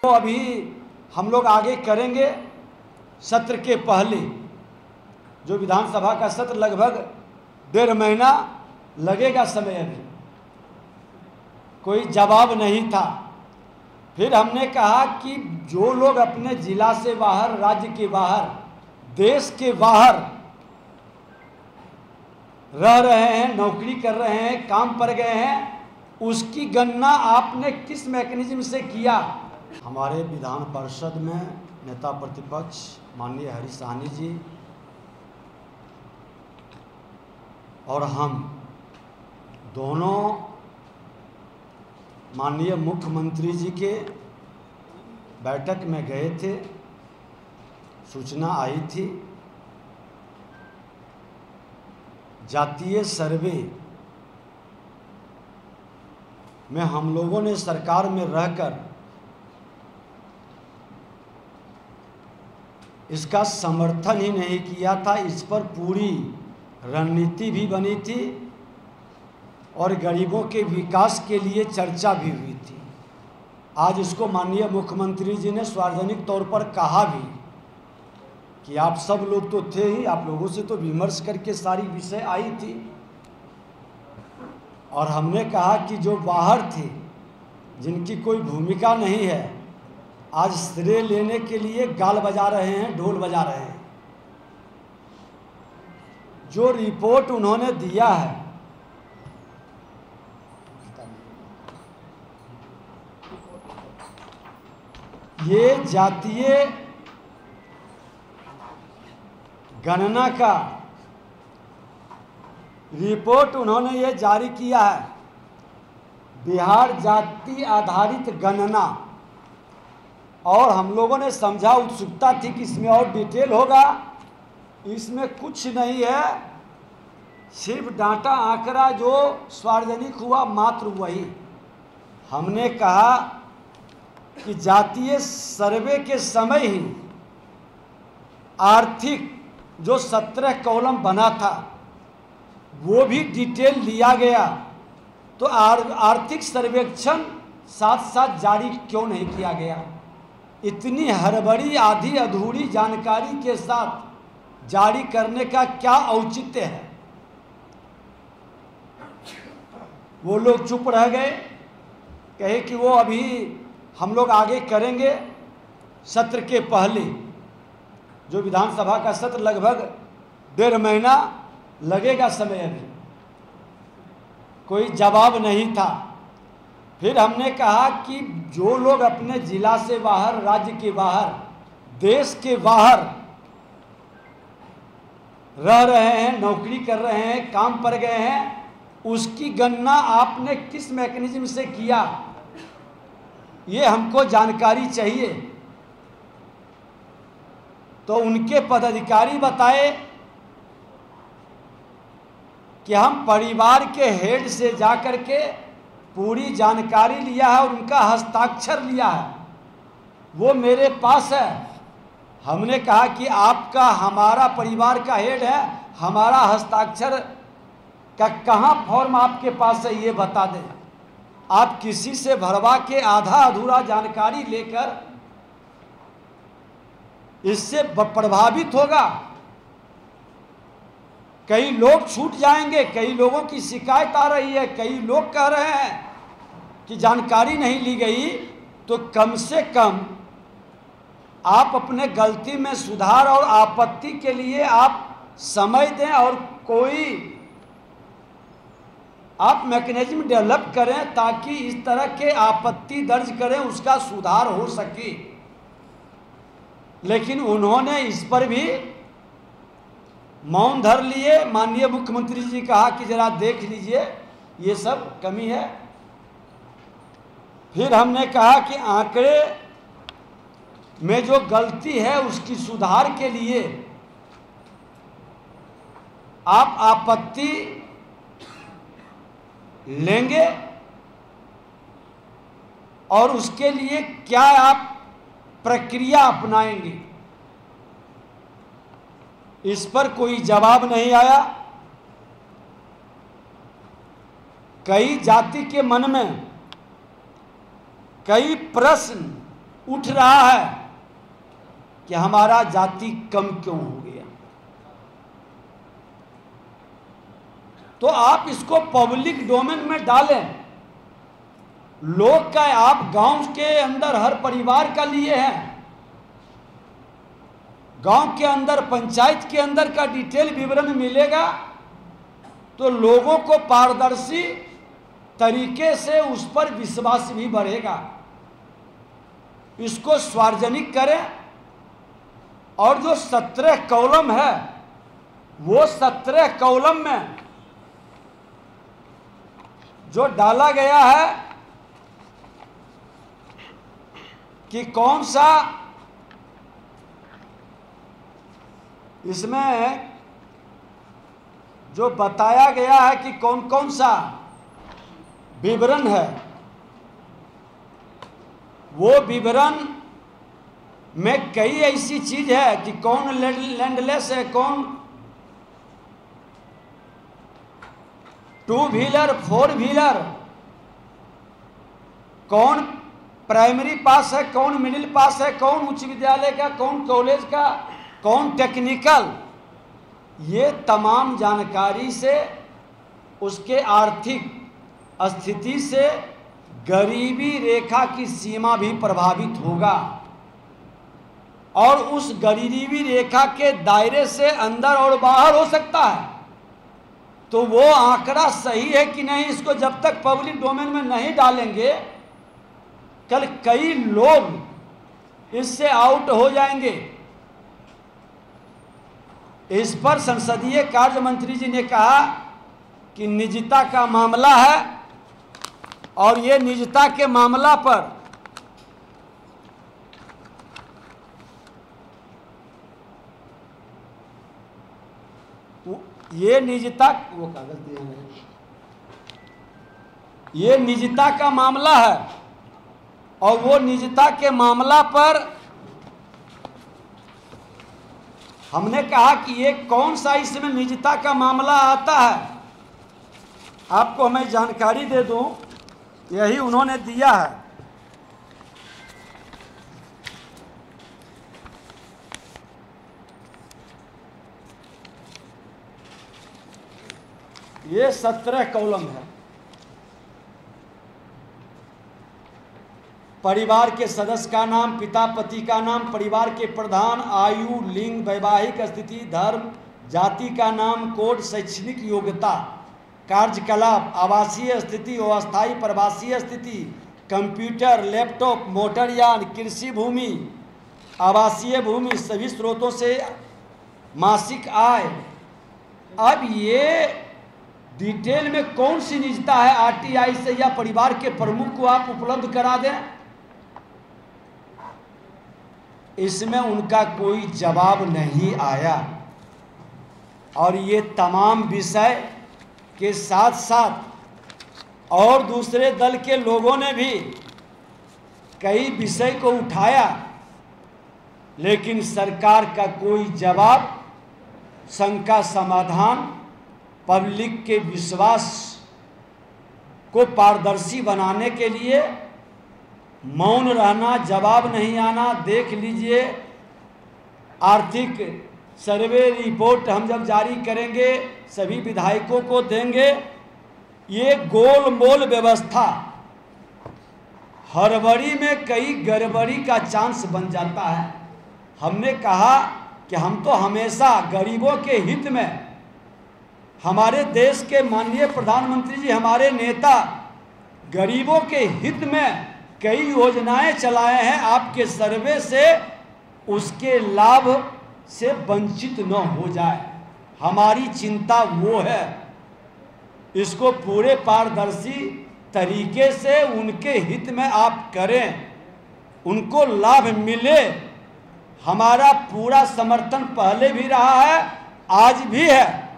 तो अभी हम लोग आगे करेंगे। सत्र के पहले जो विधानसभा का सत्र लगभग 1.5 महीना लगेगा समय, अभी कोई जवाब नहीं था। फिर हमने कहा कि जो लोग अपने जिला से बाहर, राज्य के बाहर, देश के बाहर रह रहे हैं, नौकरी कर रहे हैं, काम पर गए हैं, उसकी गणना आपने किस मैकेनिज्म से किया। हमारे विधान परिषद में नेता प्रतिपक्ष माननीय हरीश साहनी जी और हम दोनों माननीय मुख्यमंत्री जी के बैठक में गए थे। सूचना आई थी जातीय सर्वे में हम लोगों ने सरकार में रहकर इसका समर्थन ही नहीं किया था। इस पर पूरी रणनीति भी बनी थी और गरीबों के विकास के लिए चर्चा भी हुई थी। आज इसको माननीय मुख्यमंत्री जी ने सार्वजनिक तौर पर कहा भी कि आप सब लोग तो थे ही, आप लोगों से तो विमर्श करके सारी विषय आई थी। और हमने कहा कि जो बाहर थे, जिनकी कोई भूमिका नहीं है, आज श्रेय लेने के लिए गाल बजा रहे हैं, ढोल बजा रहे हैं। जो रिपोर्ट उन्होंने दिया है, ये जातीय गणना का रिपोर्ट उन्होंने ये जारी किया है, बिहार जाति आधारित गणना। और हम लोगों ने समझा, उत्सुकता थी कि इसमें और डिटेल होगा। इसमें कुछ नहीं है, सिर्फ डाटा आंकड़ा जो सार्वजनिक हुआ मात्र वही। हमने कहा कि जातीय सर्वे के समय ही आर्थिक जो 17 कॉलम बना था वो भी डिटेल लिया गया। तो आर्थिक सर्वेक्षण साथ साथ जारी क्यों नहीं किया गया? इतनी हड़बड़ी, आधी अधूरी जानकारी के साथ जारी करने का क्या औचित्य है? वो लोग चुप रह गए, कहे कि वो अभी हम लोग आगे करेंगे। सत्र के पहले जो विधानसभा का सत्र लगभग 1.5 महीना लगेगा समय, अभी कोई जवाब नहीं था। फिर हमने कहा कि जो लोग अपने जिला से बाहर, राज्य के बाहर, देश के बाहर रह रहे हैं, नौकरी कर रहे हैं, काम पर गए हैं, उसकी गणना आपने किस मैकेनिज्म से किया, ये हमको जानकारी चाहिए। तो उनके पदाधिकारी बताए कि हम परिवार के हेड से जाकर के पूरी जानकारी लिया है और उनका हस्ताक्षर लिया है, वो मेरे पास है। हमने कहा कि आपका, हमारा परिवार का हेड है, हमारा हस्ताक्षर का कहाँ फॉर्म आपके पास है, ये बता दें। आप किसी से भरवा के आधा अधूरा जानकारी लेकर इससे प्रभावित होगा, कई लोग छूट जाएंगे। कई लोगों की शिकायत आ रही है, कई लोग कह रहे हैं कि जानकारी नहीं ली गई। तो कम से कम आप अपने गलती में सुधार और आपत्ति के लिए आप समय दें और कोई आप मैकेनिज्म डेवलप करें ताकि इस तरह के आपत्ति दर्ज करें, उसका सुधार हो सके। लेकिन उन्होंने इस पर भी मौन धर लिए। माननीय मुख्यमंत्री जी कहा कि जरा देख लीजिए, ये सब कमी है। फिर हमने कहा कि आंकड़े में जो गलती है उसकी सुधार के लिए आप आपत्ति लेंगे और उसके लिए क्या आप प्रक्रिया अपनाएंगे। इस पर कोई जवाब नहीं आया। कई जाति के मन में कई प्रश्न उठ रहा है कि हमारा जाति कम क्यों हो गया। तो आप इसको पब्लिक डोमेन में डालें। लोग का आप गांव के अंदर हर परिवार का लिए हैं, गांव के अंदर पंचायत के अंदर का डिटेल विवरण मिलेगा तो लोगों को पारदर्शी तरीके से उस पर विश्वास भी बढ़ेगा। इसको सार्वजनिक करें और जो 17 कॉलम है वो 17 कॉलम में जो डाला गया है कि कौन सा, इसमें जो बताया गया है कि कौन कौन सा विवरण है, वो विवरण में कई ऐसी चीज है कि कौन लैंडलेस है, कौन 2 व्हीलर 4 व्हीलर, कौन प्राइमरी पास है, कौन मिडिल पास है, कौन उच्च विद्यालय का, कौन कॉलेज का, कौन टेक्निकल। ये तमाम जानकारी से उसके आर्थिक स्थिति से गरीबी रेखा की सीमा भी प्रभावित होगा और उस गरीबी रेखा के दायरे से अंदर और बाहर हो सकता है। तो वो आंकड़ा सही है कि नहीं, इसको जब तक पब्लिक डोमेन में नहीं डालेंगे कल कई लोग इससे आउट हो जाएंगे। इस पर संसदीय कार्य मंत्री जी ने कहा कि निजता का मामला है और ये निजता के मामला पर ये निजता, वो कागज दिया है, ये निजता का मामला है और वो निजता के मामला पर हमने कहा कि ये कौन सा इसमें निजता का मामला आता है। आपको मैं जानकारी दे दूं, यही उन्होंने दिया है। ये 17 कॉलम है। परिवार के सदस्य का नाम, पिता पति का नाम, परिवार के प्रधान, आयु, लिंग, वैवाहिक स्थिति, धर्म, जाति का नाम, कोड, शैक्षणिक योग्यता, कार्यकलाप, आवासीय स्थिति, अस्थायी प्रवासीय स्थिति, कंप्यूटर, लैपटॉप, मोटरयान, कृषि भूमि, आवासीय भूमि, सभी स्रोतों से मासिक आय। अब ये डिटेल में कौन सी निजता है आरटीआई से या परिवार के प्रमुख को आप उपलब्ध करा दें, इसमें उनका कोई जवाब नहीं आया। और ये तमाम विषय के साथ साथ और दूसरे दल के लोगों ने भी कई विषय को उठाया, लेकिन सरकार का कोई जवाब, शंका समाधान, पब्लिक के विश्वास को पारदर्शी बनाने के लिए मौन रहना, जवाब नहीं आना। देख लीजिए, आर्थिक सर्वे रिपोर्ट हम जब जारी करेंगे सभी विधायकों को देंगे। ये गोलमोल व्यवस्था, हड़बड़ी में कई गड़बड़ी का चांस बन जाता है। हमने कहा कि हम तो हमेशा गरीबों के हित में, हमारे देश के माननीय प्रधानमंत्री जी, हमारे नेता गरीबों के हित में कई योजनाएं चलाए हैं। आपके सर्वे से उसके लाभ से वंचित न हो जाए, हमारी चिंता वो है। इसको पूरे पारदर्शी तरीके से उनके हित में आप करें, उनको लाभ मिले। हमारा पूरा समर्थन पहले भी रहा है, आज भी है,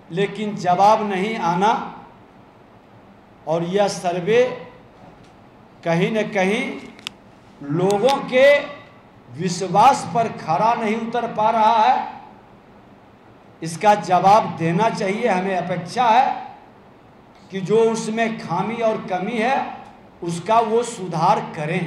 लेकिन जवाब नहीं आना और यह सर्वे कहीं न कहीं लोगों के विश्वास पर खरा नहीं उतर पा रहा है। इसका जवाब देना चाहिए। हमें अपेक्षा है कि जो उसमें खामी और कमी है उसका वो सुधार करें।